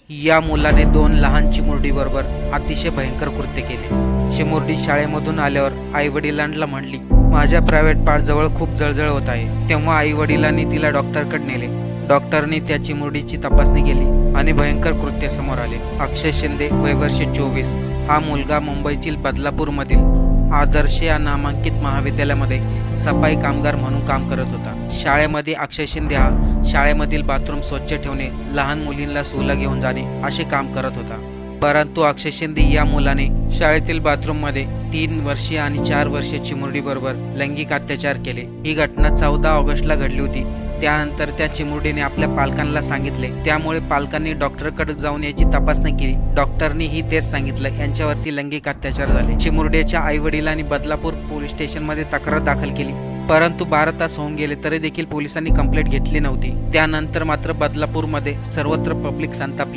या मुलाने 2 लहान चिमुरडीबरोबर अतिशय भयंकर कृत्य केले। चिमुरडी शाळेमधून आल्यावर आईवडिलांना म्हणली, माझ्या प्रायव्हेट पार्टजवळ खूप जळजळ होत आहे। तेव्हा आईवडिलांनी तिला डॉक्टरकडे नेले। डॉक्टरने त्या चिमुरडीची तपासणी केली आणि भयंकर कृत्य समोर आले। अक्षय शिंदे, वय वर्ष 24, हा मुलगा मुंबईतील बदलापूरमधील आदर्श या नामांकित महाविद्यालयामध्ये सफाई कामगार म्हणून काम करत होता। शाळेमध्ये अक्षय शिंदे हा शाळेमधील बाथरूम स्वच्छ ठेवणे, लहान मुलींना स्कूलला घेऊन जाणे असे काम करत होता। परंतु अक्षय शिंदे या मुलाने शाळेतील बाथरूममध्ये 3 वर्षीय आणि 4 वर्षीय चिमुरडीबरोबर लैंगिक अत्याचार केले। ही घटना 14 ऑगस्टला घडली होती। त्यानंतर त्या चिमुरडीने आपल्या पालकांना सांगितले। त्यामुळे पालकांनी डॉक्टरकडे जाऊन याची तपासणी केली। डॉक्टरनीही तेच सांगितलं, यांच्यावरती लैंगिक अत्याचार झाले। चिमुरडीच्या आईवडिलांनी बदलापूर पोलीस स्टेशनमध्ये तक्रार दाखल केली, परंतु 12 तास होऊन गेले तरी देखील पोलिसांनी कंप्लेंट घेतली नव्हती। त्यानंतर मात्र बदलापूरमध्ये सर्वत्र पब्लिक संतापली।